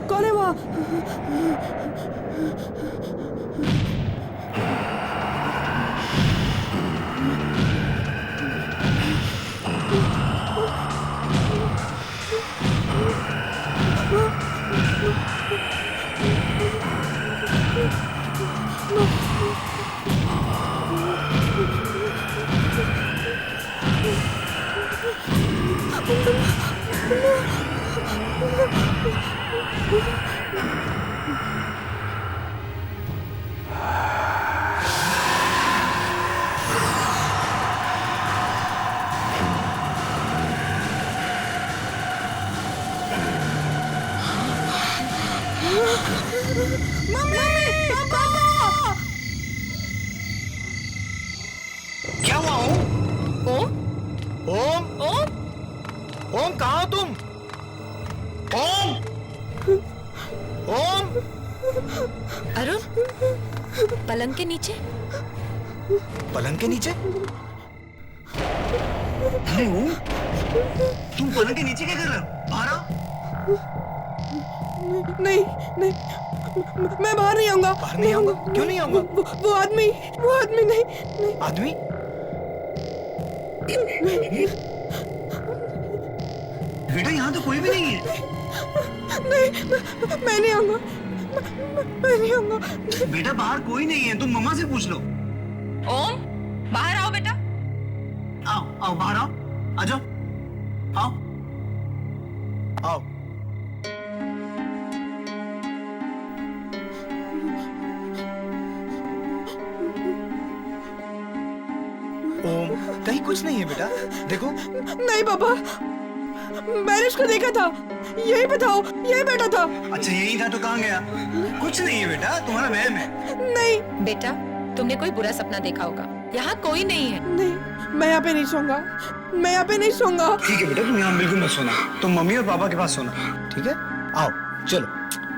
कौन है वहाँ? क्या हुआ ओम? ओम? ओम? ओम? ओम कहाँ हो तुम? ओम? ओम? अरुण, पलंग के नीचे? पलंग के नीचे? अरे ओम, तुम पलंग के नीचे क्या कर रहे हो? बाहर आओ। नहीं नहीं, मैं बाहर नहीं आऊंगा। बाहर नहीं आऊंगा? क्यों नहीं आऊंगा? वो आदमी नहीं नहीं। आदमी? बेटा यहाँ तो कोई भी नहीं है। नहीं, मैं नहीं आऊंगा। मैं नहीं आऊंगा। बेटा बाहर कोई नहीं है, तुम मम्मा से पूछ लो। ओम, बाहर आओ बेटा। आओ आओ बाहर आओ, आ जाओ, आओ आओ। ओम कहीं कुछ नहीं है बेटा, देखो। नहीं पापा, मैंने उसको देखा था, यही बताओ, यही बैठा था। अच्छा यही था तो कहाँ गया? कुछ नहीं है बेटा, तुम्हारा वहम है। नहीं बेटा, तुमने कोई बुरा सपना देखा होगा। यहाँ कोई नहीं है। नहीं, मैं यहाँ पे नहीं सोऊंगा, मैं यहाँ पे नहीं सोऊंगा। ठीक है बेटा, तुम यहाँ बिल्कुल मत सोना, तुम मम्मी और पापा के पास सोना, ठीक है? आओ चलो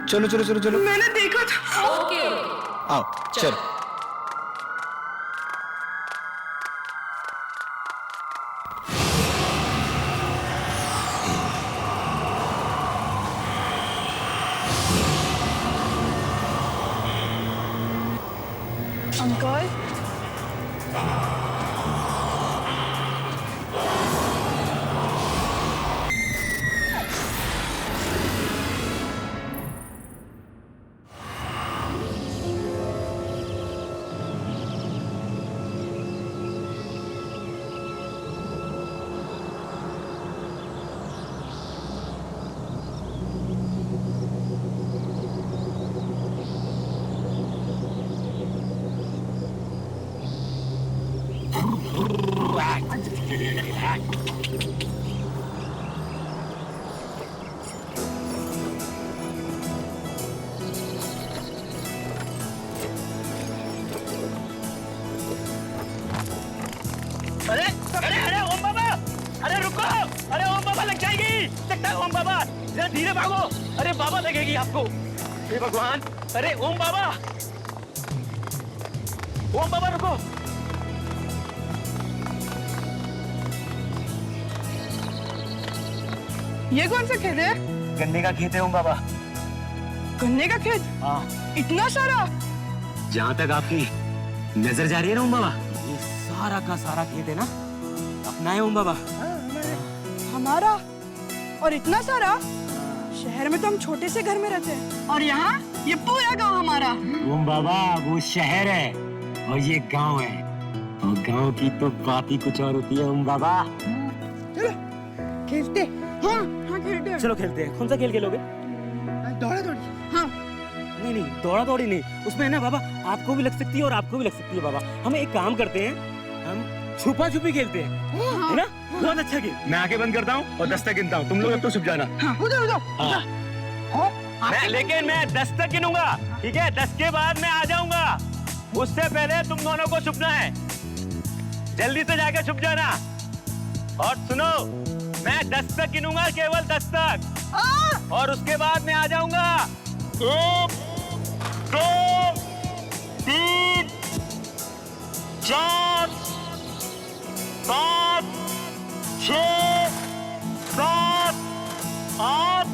चलो चलो चलो चलो। मैंने देखा था। ओके। आओ चलो। अंकल, अरे अरे अरे ओम बाबा, अरे रुको, अरे ओम बाबा लग जाएगी, लगता है ओम बाबा, जरा धीरे भागो, अरे बाबा लगेगी आपको। हे भगवान, अरे ओम बाबा, ओम बाबा रुको। ये कौन सा खेत है? गन्ने का खेत है ओम बाबा। गन्ने का खेत? हाँ, इतना सारा? जहाँ तक आपकी नजर जा रही है ना ओम बाबा, ये सारा का सारा खेत है ना अपना है ओम बाबा। हमारा? और इतना सारा? शहर में तो हम छोटे से घर में रहते हैं, और यहाँ ये पूरा गांव हमारा। ओम बाबा वो शहर है और ये गांव है, और गांव की तो बात ही कुछ और होती है ओम बाबा। खेलते? हाँ हाँ खेलते हैं। चलो खेलते हैं। कौन सा खेल खेलोगे? दौड़ा दौड़ी। हाँ। नहीं नहीं, दौड़ा दौड़ी नहीं, उसमें है ना बाबा आपको भी लग सकती है और आपको भी लग सकती है बाबा। हम एक काम करते हैं, हम छुपा छुपी खेलते हैं, है ना? बहुत अच्छा गेम। मैं आंखें बंद करता हूँ और 10 तक गिनता हूँ, तुम लोग अब तो छुप जाना। उधर उधर। लेकिन मैं 10 तक गिनूंगा, ठीक है? 10 के बाद मैं आ जाऊंगा, उससे पहले तुम दोनों को छुपना है। जल्दी से जाके छुप जाना। और सुनो, मैं 10 तक गिनूंगा, केवल 10 तक, और उसके बाद मैं आ जाऊंगा। 1 2 3 4 5 6 7 8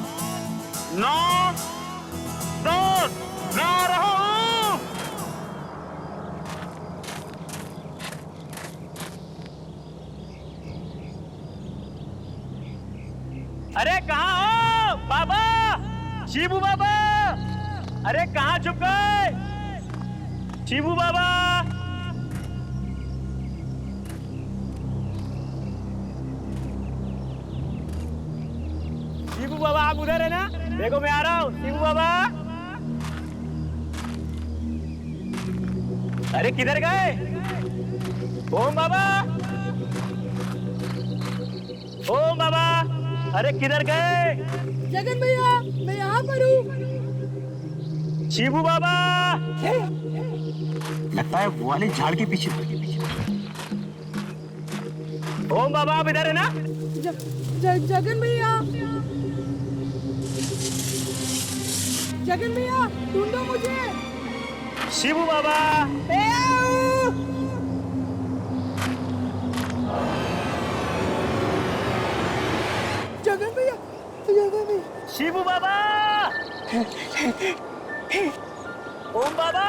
अरे कहाँ हो बाबा? शिबू बाबा, अरे कहाँ छुप गए? शिबू बाबा, शिबू बाबा आप उधर है ना? देखो मैं आ रहा हूँ। शिबू बाबा, अरे किधर गए? ओम बाबा, ओम बाबा, अरे किधर गए? जगन भैया, मैं यहाँ पर हूँ। शिबू बाबा, लगता है वो वाले झाड़ के पीछे। ओम बाबा आप इधर है ना? जगन भैया, जगन भैया ढूंढो मुझे। शिबू बाबा, जगन भैया, जगन भैया। शिबू बाबा, ओम बाबा,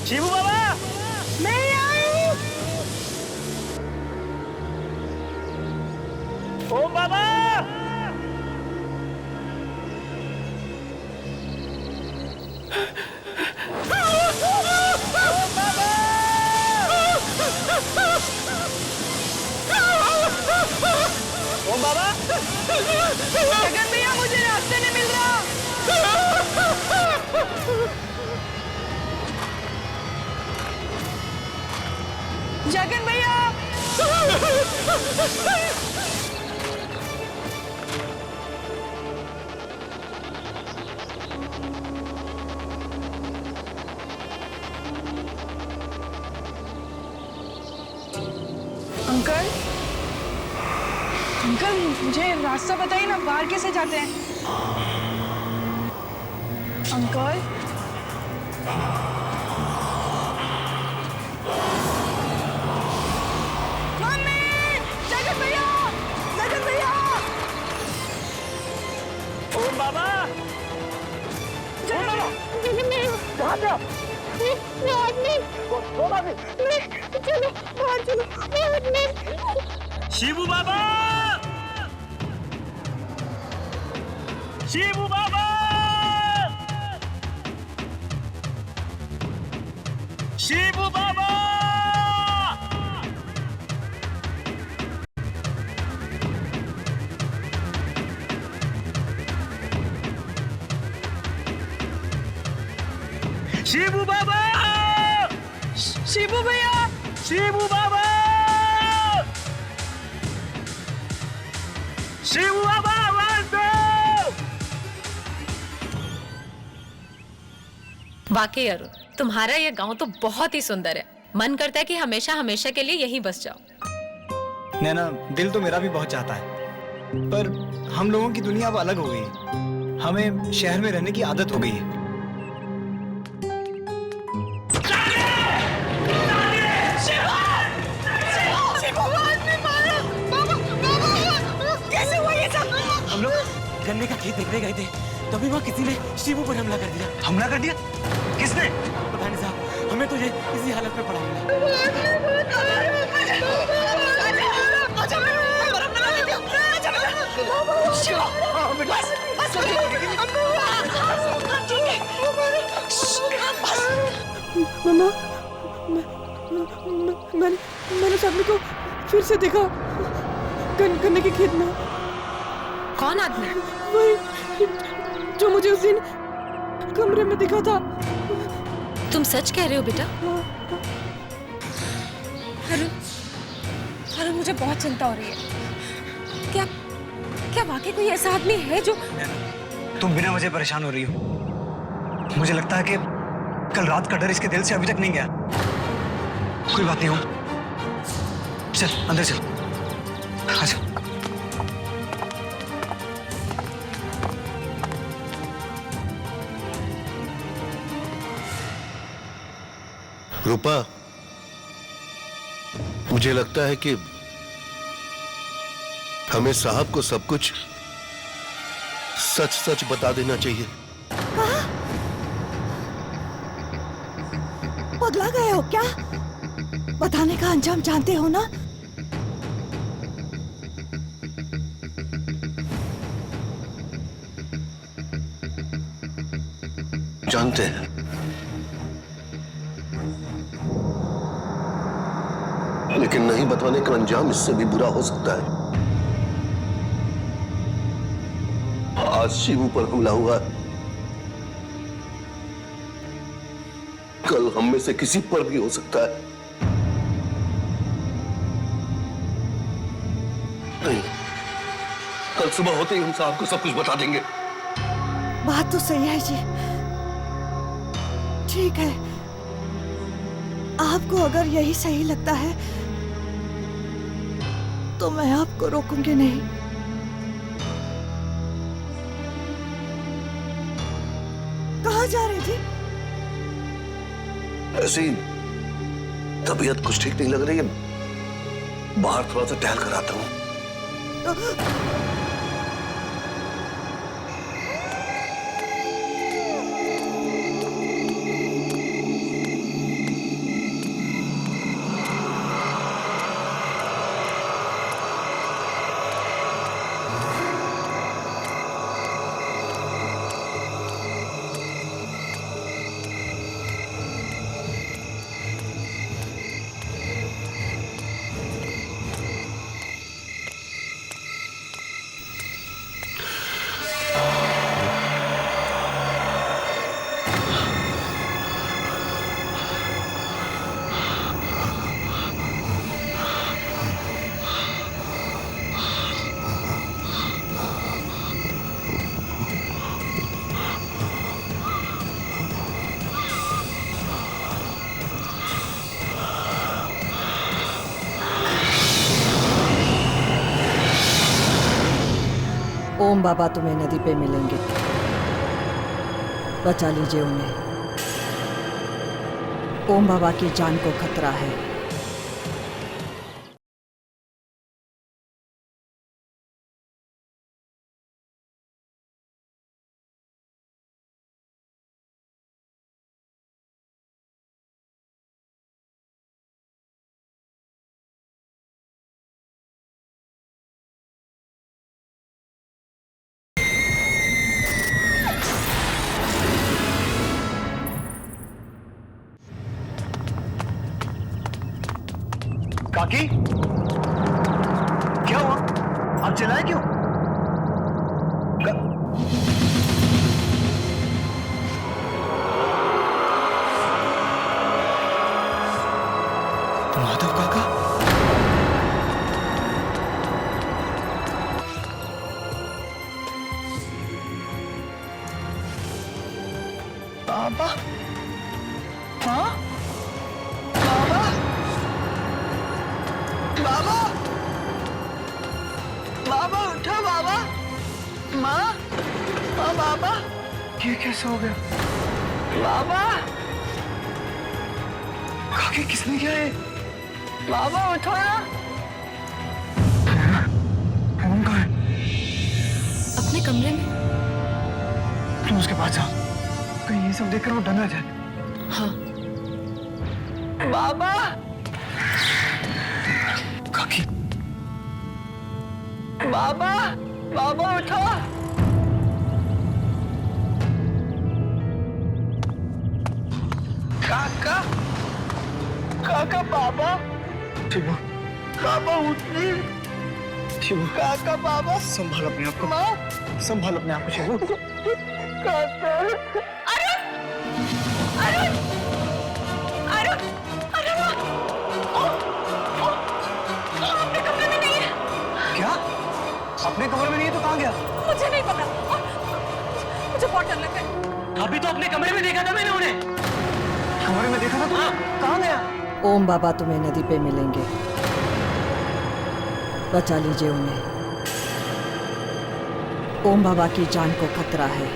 शिबू बाबा, मैं यहाँ हूँ। ओम बाबा, ओम बाबा, जगन भैया मुझे रास्ते नहीं मिल रहा। जगन भैया, अंकल, अंकल मुझे रास्ता बताइए ना, बाहर कैसे जाते हैं? अंकल, मम्मी, जगन भैया, जगन भैया, ओम बाबा, जगन भैया, कहाँ पे आप? चलो बाहर चलो। शिबू बाबा, शिबू बाबा, शिबू बाबा, शिबू बाबा, शिबू भैया, शिबू बाबा, शिबू बाबा, आवाज दो। वाकई अरुण, तुम्हारा ये गांव तो बहुत ही सुंदर है। मन करता है कि हमेशा हमेशा के लिए यहीं बस जाओ। नैना, दिल तो मेरा भी बहुत चाहता है, पर हम लोगों की दुनिया अब अलग हो गई है। हमें शहर में रहने की आदत हो गई है। हम लोग गन्ने का खेत देखने गए थे, तभी वहाँ किसी ने शिबू पर हमला कर दिया। हमला कर दिया? किसने? पता नहीं साहब, हमें तो ये इसी हालत में पड़ा मिला। मम्मा, मैंने सामने को फिर से देखा, गन्ने के खेत में। कौन आदमी? वही जो मुझे उस दिन कमरे में दिखा था। तुम सच कह रहे हो बेटा? अरुण, मुझे बहुत चिंता हो रही है। क्या वाकई कोई ऐसा आदमी है जो... तुम बिना वजह परेशान हो रही हो। मुझे लगता है कि कल रात का डर इसके दिल से अभी तक नहीं गया। कोई बात नहीं हो, चल अंदर चल, आजा। रूपा, मुझे लगता है कि हमें साहब को सब कुछ सच सच बता देना चाहिए। पगला गए हो क्या? बताने का अंजाम जानते हो ना? जानते हैं, लेकिन नहीं बताने का अंजाम इससे भी बुरा हो सकता है। आज शिवू पर हमला हुआ है, कल हम में से किसी पर भी हो सकता है। नहीं, कल सुबह होते ही हम साहब को सब कुछ बता देंगे। बात तो सही है जी। ठीक है, आपको अगर यही सही लगता है तो मैं आपको रोकूंगी नहीं। कहाँ जा रहे जी? ऐसी तबीयत कुछ ठीक नहीं लग रही है, बाहर थोड़ा सा टहल कर आता हूँ। ओम बाबा तुम्हें नदी पे मिलेंगे, बचा लीजिए उन्हें। ओम बाबा की जान को खतरा है। काकी, क्या हुआ? आप चिल्लाए क्यों? माधव काका, बाबा, हाँ? बाबा, बाबा, बाबा उठो बाबा, माँ, हाँ बाबा, ये कैसे हो गया? बाबा, काकी किसने किया है? बाबा उठो ना। कौन कहाँ है? अपने कमरे में। तुम उसके पास जाओ, कहीं ये सब देखकर वो डर ना जाए। हाँ। बाबा, काकी, बाबा, बाबा उठो। काका, काका, बाबा, शिवू, बाबा उठिए। शिवू, काका, बाबा, संभाल अपने आप को, माँ, संभाल अपने आप को शिवू। काका, अरुण, अरुण, अरुण, अरुण, अपने कमरे में नहीं है। क्या? अपने कमरे में नहीं है तो कहाँ गया? मुझे नहीं पता। मुझे बहुत डर लग रहा है। अभी तो अपने कमरे में देखा था मैंने उन्हें। कमरे में देखा था तो कहाँ गया? ओम बाबा तुम्हें नदी पे मिलेंगे, बचा लीजिए उन्हें। ओम बाबा की जान को खतरा है।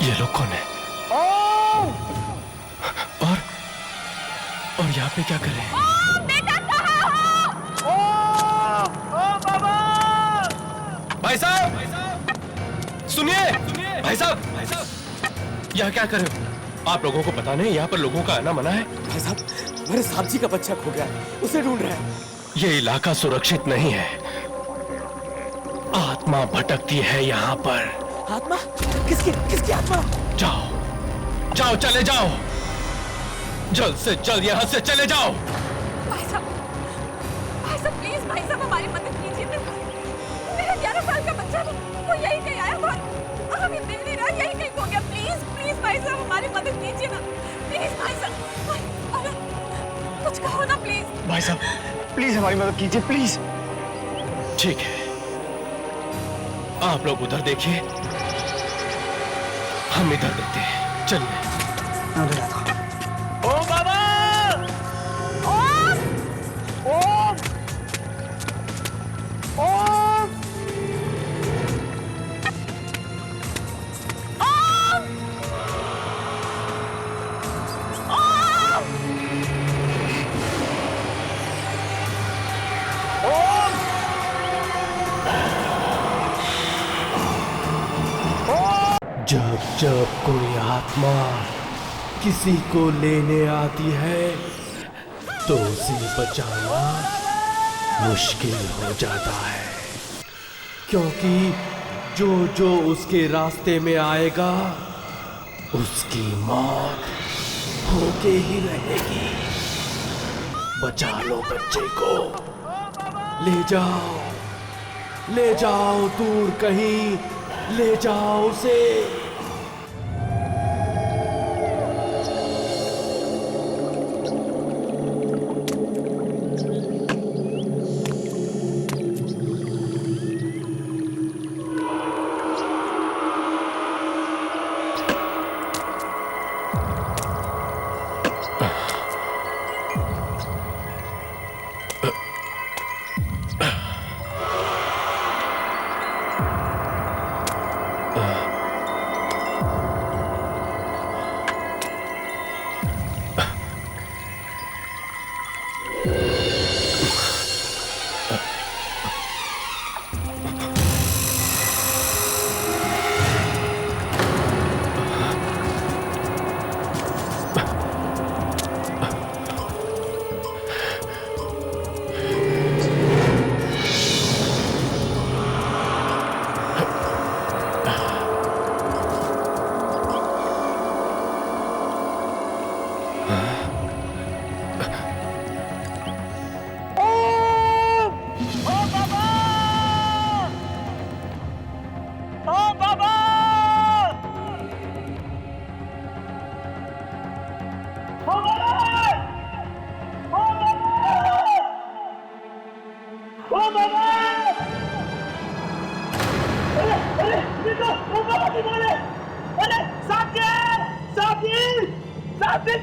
ये लोग कौन है? और यहाँ पे क्या कर रहे हैं? भाई साहब सुनिए, भाई साहब यहाँ क्या कर रहे हो? आप लोगों को पता नहीं यहाँ पर लोगों का आना मना है? भाई साहब, मेरे साहब जी का बच्चा खो गया, उसे ढूंढ रहे हैं। ये इलाका सुरक्षित नहीं है, आत्मा भटकती है यहाँ पर। आत्मा? किसकी आत्मा? जाओ चले जाओ, जल्द से जल्द यहाँ से चले जाओ। भाई साहब प्लीज, भाई साहब हमारी मदद कीजिए। मेरा 11 साल का बच्चा था, वो यही कहीं आया था और अभी मिल नहीं रहा, यही कहीं खो गया। प्लीज भाई साहब हमारी मदद कीजिए ना, प्लीज भाई साहब। अरे कुछ कहो ना प्लीज। भाई साहब प्लीज हमारी मदद कीजिए, प्लीज। ठीक है, आप लोग उधर देखिए, हम इधर देखते हैं। चलिए। ओ बाबा! जब जब कोई आत्मा किसी को लेने आती है तो उसे बचाना मुश्किल हो जाता है, क्योंकि जो जो उसके रास्ते में आएगा उसकी मौत होके ही रहेगी। बचा लो बच्चे को, ले जाओ दूर कहीं, ले जाओ उसे।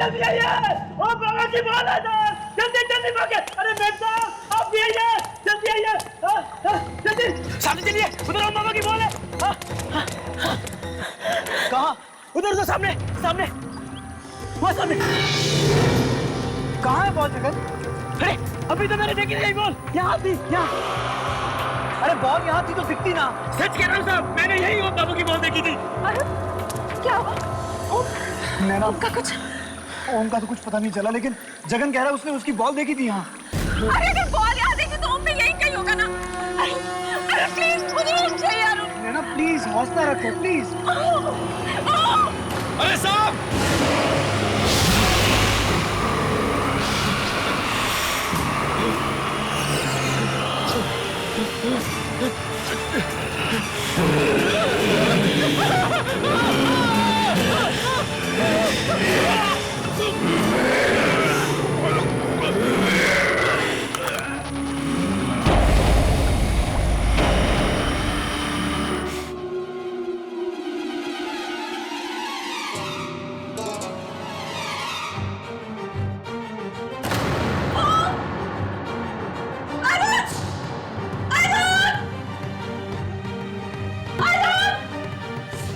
जल्दी आइए, ओ बाबा की बोल है, जल्दी जल्दी भागे। अरे मेम साहब आप भी आइए, जल्दी आइए, जल्दी सामने चलिए, उधर ओम बाबा की बोल है। कहाँ? उधर तो सामने सामने, वहाँ सामने। कहाँ है बॉल जगत? अरे अभी तो मैंने देखी नहीं बॉल, यहाँ थी, यहाँ। अरे बॉल यहाँ थी तो दिखती ना। सच कह रहा हूँ साहब, मैंने यही ओम बाबू की बॉल देखी थी। अरे क्या हुआ? नैना ओम का कुछ? ओम का तो कुछ पता नहीं चला, लेकिन जगन कह रहा है उसने उसकी बॉल देखी थी यहाँ। अरे अगर बॉल यहाँ देखी हौसला रखो प्लीज। अरे साहब!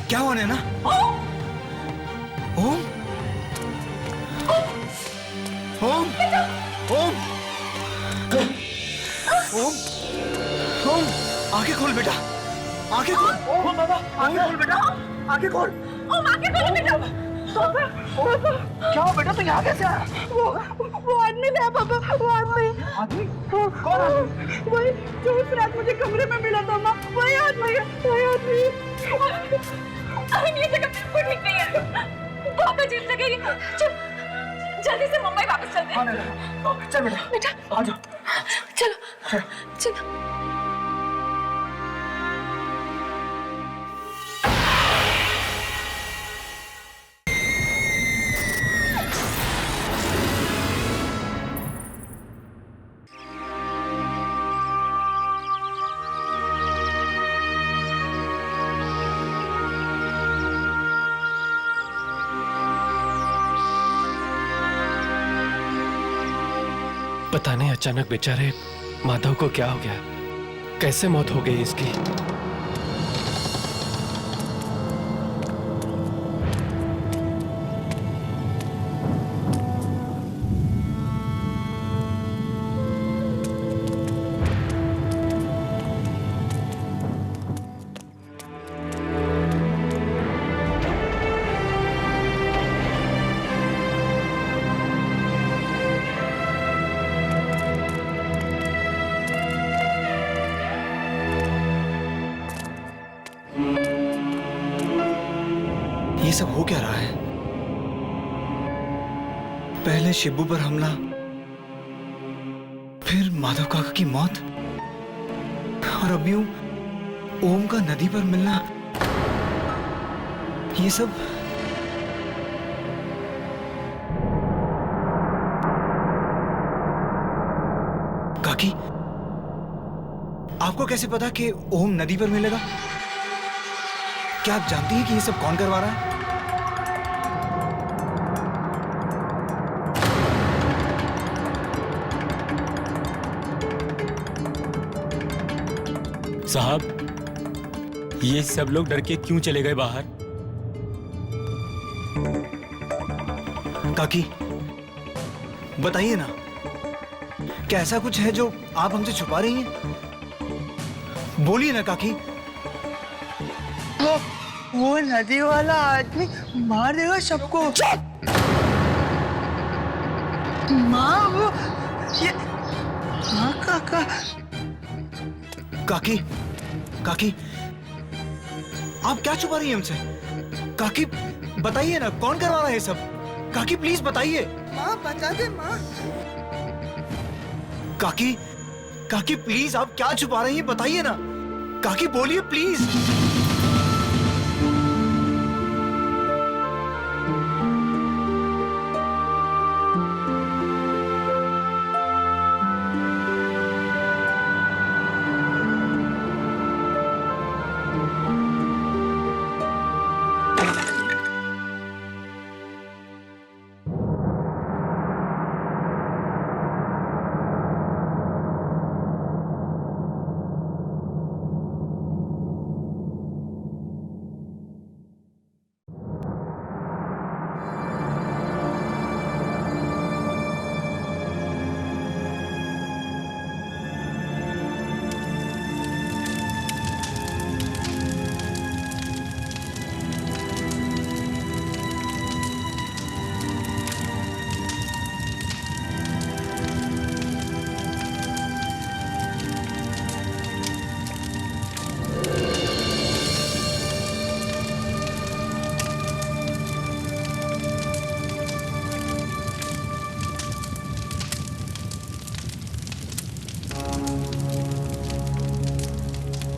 क्या हुआ नैना? ओम? ओम? ओम? ओम? ओम? आंखें खोल बेटा, आंखें खोल। ओम बाबा, आंखें खोल बेटा, आंखें खोल। ओम आंखें खोलो बेटा। क्या हुआ बेटा, तू यहाँ कैसे आया? वो आदमी था पापा, वो आदमी। आदमी? कौन आदमी? वही जो उस रात मुझे कमरे में मिला था माँ, वही आदमी है, वही आदमी। ये जगह बिल्कुल ठीक नहीं है, बहुत अजीब जगह है ये। चल जल्दी से मुंबई वापस चलते हैं। चल बेटा, बेटा आ जाओ। चलो चलो। पता नहीं अचानक बेचारे माधव को क्या हो गया, कैसे मौत हो गई इसकी। ये सब हो क्या रहा है? पहले शिबू पर हमला, फिर माधव काका की मौत, और अब यूं ओम का नदी पर मिलना। ये सब काकी, आपको कैसे पता कि ओम नदी पर मिलेगा? क्या आप जानती हैं कि ये सब कौन करवा रहा है? साहब, ये सब लोग डर के क्यों चले गए बाहर? काकी, बताइए ना, क्या ऐसा कुछ है जो आप हमसे छुपा रही हैं? बोलिए ना काकी। वो नदी वाला आदमी मार देगा सबको। माँ, वो ये हाँ काका। काकी, काकी, आप क्या छुपा रही हैं हमसे? काकी, बताइए ना, कौन करवा रहा है ये सब? काकी प्लीज बताइए। माँ बता दे माँ। काकी, काकी प्लीज, आप क्या छुपा रही हैं? बताइए ना काकी, बोलिए प्लीज।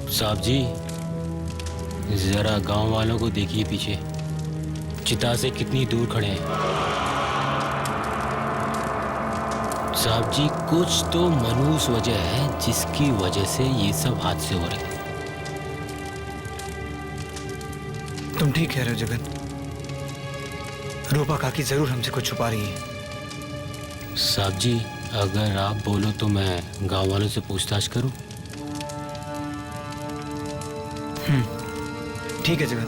साहब जी, जरा गांव वालों को देखिए पीछे, चिता से कितनी दूर खड़े हैं। साहब जी, कुछ तो मनहूस वजह है जिसकी वजह से ये सब हादसे हो रहे हैं। तुम ठीक कह रहे हो जगन। रूपा काकी जरूर हमसे कुछ छुपा रही है। साहब जी, अगर आप बोलो तो मैं गांव वालों से पूछताछ करूं? ठीक है जगन।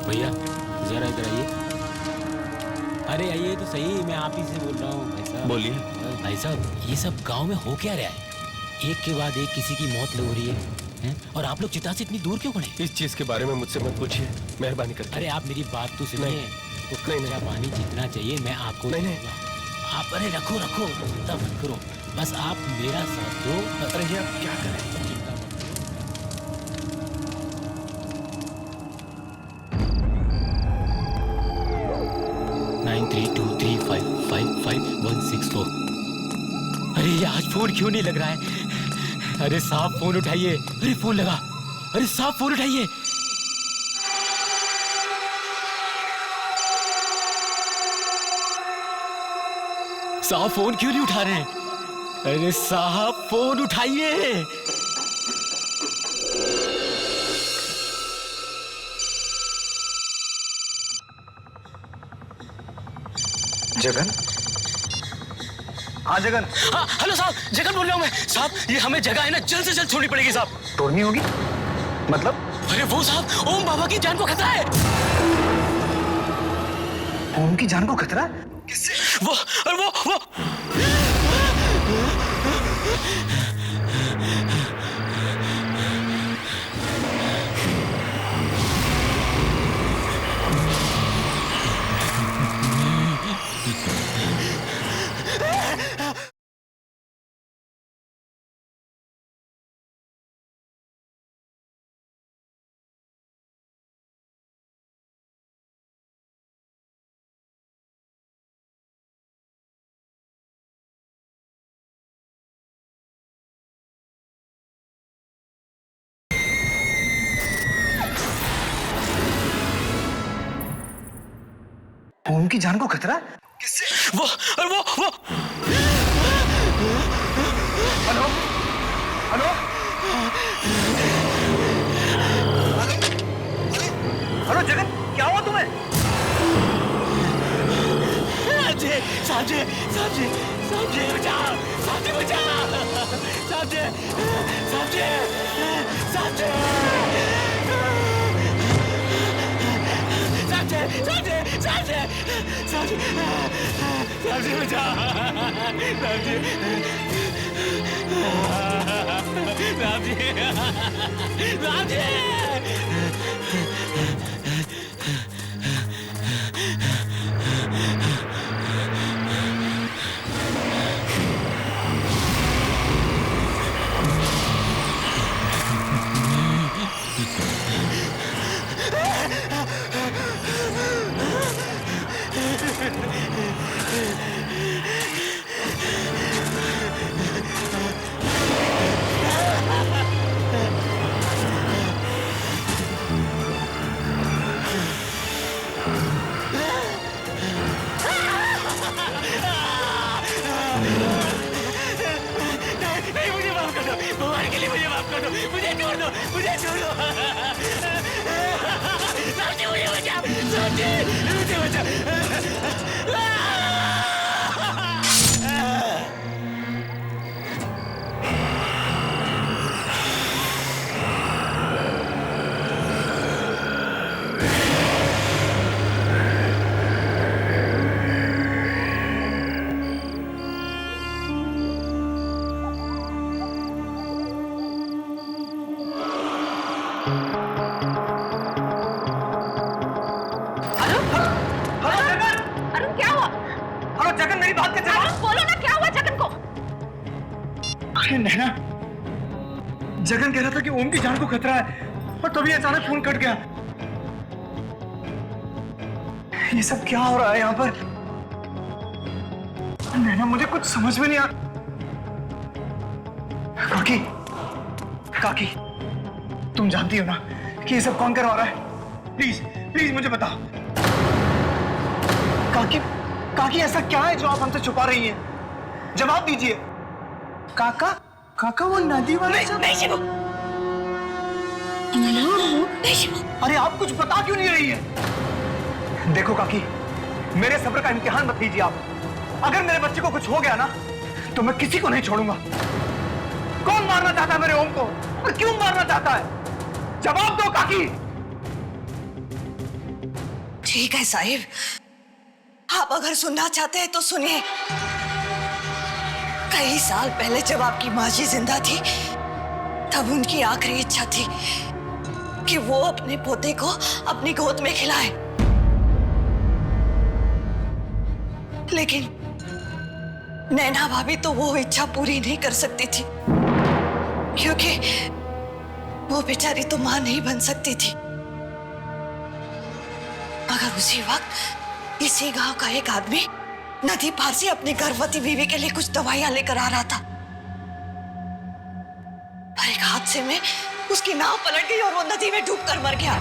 भैया जरा इधर आइए। अरे आइए तो सही, मैं आप ही से बोल रहा हूँ भाई साहब। बोलिए। भाई साहब, ये सब गांव में हो क्या रहा है? एक के बाद एक किसी की मौत हो रही है, हैं? और आप लोग चिता से इतनी दूर क्यों खड़े? इस चीज के बारे में मुझसे मत पूछिए, मेहरबानी करके। अरे आप मेरी बात तो सुनिए। तो कच्चा पानी जितना चाहिए मैं आपको नहीं। आप अरे रखो चिंता मत करो, बस आप मेरा साथ दो। अरे ये आप क्या करें? चिंता मत करो। 9323555164। अरे ये आज फोन क्यों नहीं लग रहा है? अरे साहब फोन उठाइए। अरे फोन लगा। अरे साहब फोन उठाइए। साहब फोन क्यों नहीं उठा रहे हैं? अरे साहब फोन उठाइए। जगन? हाँ जगन। हाँ हेलो साहब, जगन बोल रहा हूँ मैं। साहब ये हमें जगह है ना जल्द से जल्द छोड़नी पड़ेगी साहब। तोड़नी होगी? मतलब? अरे वो साहब, ओम बाबा की जान को खतरा है। ओम की जान को खतरा? किससे? वो ओम की जान को खतरा? किससे? वो हेलो? हेलो? हेलो जगन, क्या हुआ तुम्हें? साहब जी बचाओ। साहब जी बचाओ। साहब जी नहीं, मुझे माफ कर दो। भगवान के लिए मुझे माफ कर दो। मुझे छोड़ दो। साहब जी मुझे बचाओ। साहब जी मुझे बचाओ। हेलो मेरी बात का जवाब। बोलो ना, क्या हुआ जगन को? अरे नैना, जगन कह रहा था कि ओम की जान को खतरा है और तभी अचानक फोन कट गया। ये सब क्या हो रहा है यहाँ पर? नैना, मुझे कुछ समझ में नहीं आ। काकी, काकी, तुम जानती हो ना कि ये सब कौन करवा रहा है? प्लीज प्लीज मुझे बताओ। काकी, काकी ऐसा क्या है जो आप हमसे छुपा रही हैं? जवाब दीजिए। काका, काका वो नदी वाला सब। नहीं शिवू, नहीं शिवू। अरे आप कुछ बता क्यों नहीं रही है? देखो काकी, मेरे सब्र का इम्तिहान मत लीजिए आप। अगर मेरे बच्चे को कुछ हो गया ना तो मैं किसी को नहीं छोड़ूंगा। कौन मारना चाहता है मेरे ओम को और क्यों मारना चाहता है? जवाब दो काकी। ठीक है साहिब, आप अगर सुनना चाहते हैं तो सुनिए। कई साल पहले जब आपकी माँ जी जिंदा थी तब उनकी आखिरी इच्छा थी कि वो अपने पोते को अपनी गोद में खिलाए, लेकिन नैना भाभी तो वो इच्छा पूरी नहीं कर सकती थी क्योंकि वो बेचारी तो मां नहीं बन सकती थी। मगर उसी वक्त इसी गांव का एक आदमी नदी पार से अपनी गर्भवती बीवी के लिए कुछ दवाइयां लेकर आ रहा था, पर एक हादसे में उसकी नाव पलट गई और वो नदी में डूबकर मर गया।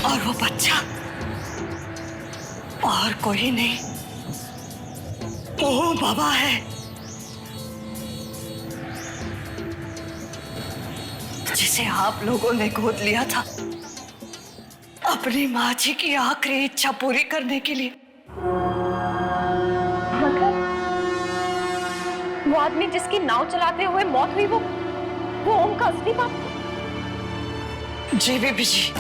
और वो बच्चा और कोई नहीं, वो बाबा है, जिसे आप लोगों ने गोद लिया था अपनी माँ जी की आखिरी इच्छा पूरी करने के लिए। मतलब वो आदमी जिसकी नाव चलाते हुए मौत हुई, वो ओम का असली बाप? जी बीबी जी,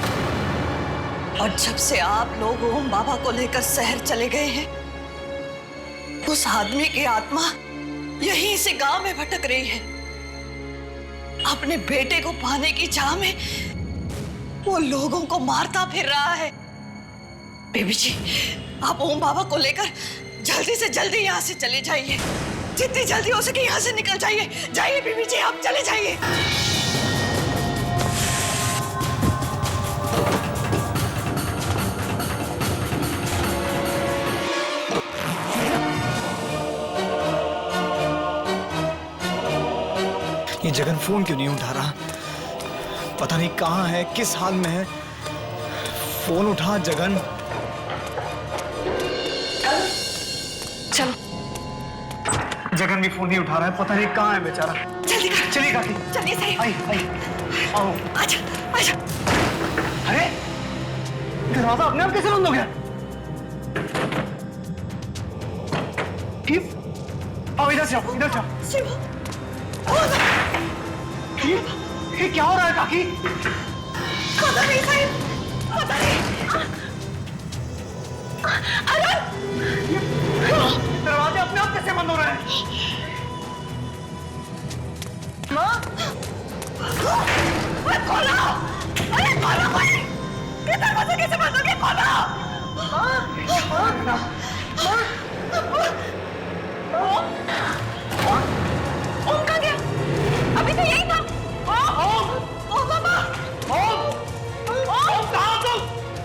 और जब से आप लोग ओम बाबा को लेकर शहर चले गए हैं, उस आदमी की आत्मा यहीं से गांव में भटक रही है। अपने बेटे को पाने की चाह में वो लोगों को मारता फिर रहा है। बीबी जी, आप ओम बाबा को लेकर जल्दी से जल्दी यहाँ से चले जाइए, जितनी जल्दी हो सके यहाँ से निकल जाइए। जाइए बीबी जी, आप चले जाइए। ये जगन फोन क्यों नहीं उठा रहा? पता नहीं कहाँ है, किस हाल में है। फोन उठा जगन। चलो। जगन भी फोन नहीं उठा रहा है, पता नहीं कहाँ है बेचारा। जल्दी कर। चलिए काकी। चलिए सही। आई आई आओ। आजा आजा। अरे दरवाजा अपने आप कैसे बंद हो गया? आओ इधर से आओ, इधर से आओ। शिव, ये क्या हो रहा है काकी? पता नहीं साहिब, पता नहीं। दरवाजे अपने आप कैसे बंद हो रहे हैं? माँ, खोलो! अरे खोलो भाई! ये दरवाजा कैसे बंद हो गया? खोलो! ओम कहाँ गया? अभी तो यही था। ओम बाबा! ओम कहाँ तुम?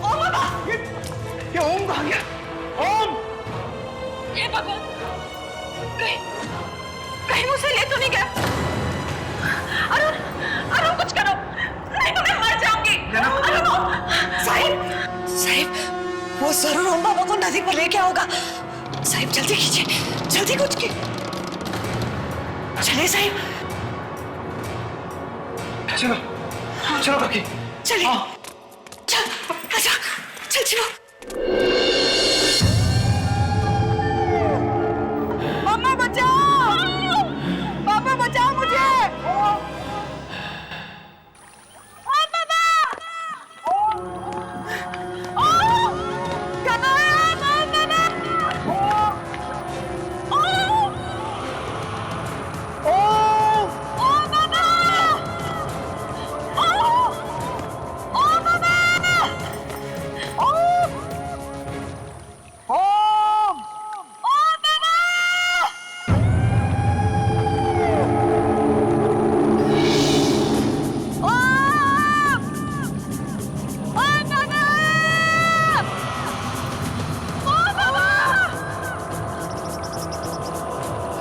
ओम बाबा! ये ओम कहाँ गया? ओम! ये भगवान, कहीं मुझसे ले तो नहीं गया? अरुण, अरुण कुछ करो, नहीं तो मैं मर जाऊंगी। साहिब, साहिब, जरूर ओम बाबा को नदी पर लेके आओगा। साहिब जल्दी कीजिए, जल्दी कुछ की चले साहिब। चलो चलो काकी चलिए चल आजा, चल चलो। मम्मा बचाओ, पापा बचाओ मुझे।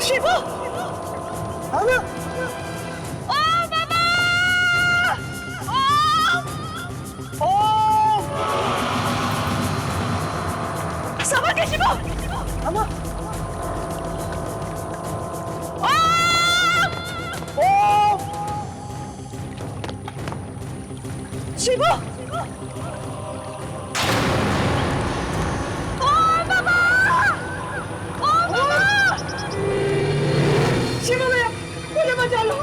शिवो, शिवो भैया मुझे बचा लो।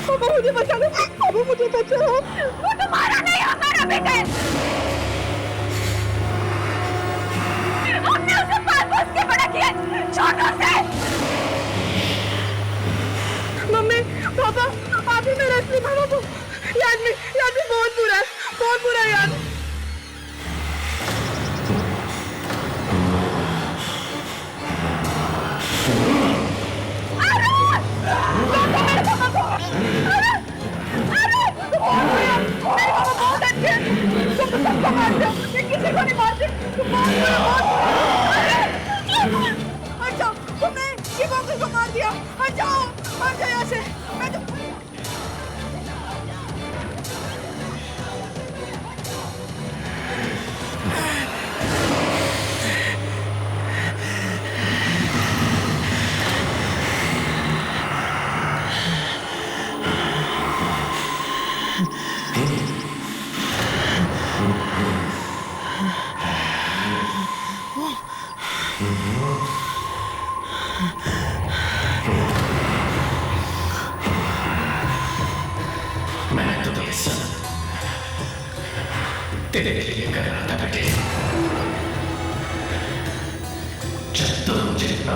पापा मुझे बचा लो, पापा मुझे बचाओ। वो तुम्हारा नहीं है, मेरा बेटा है। हमने उसे पाल-पोस के बड़ा किया, छोड़ो उसे। मम्मी, पापा, आप ही मेरा असली पापा को। ये आदमी बहुत बुरा है, बहुत बुरा है यार। किसी को नहीं मारते, अच्छा तुमने शिवा को मार दिया। अच्छा यहाँ से। तेरे लिए कर रहा था बेटे। जब तुम जितना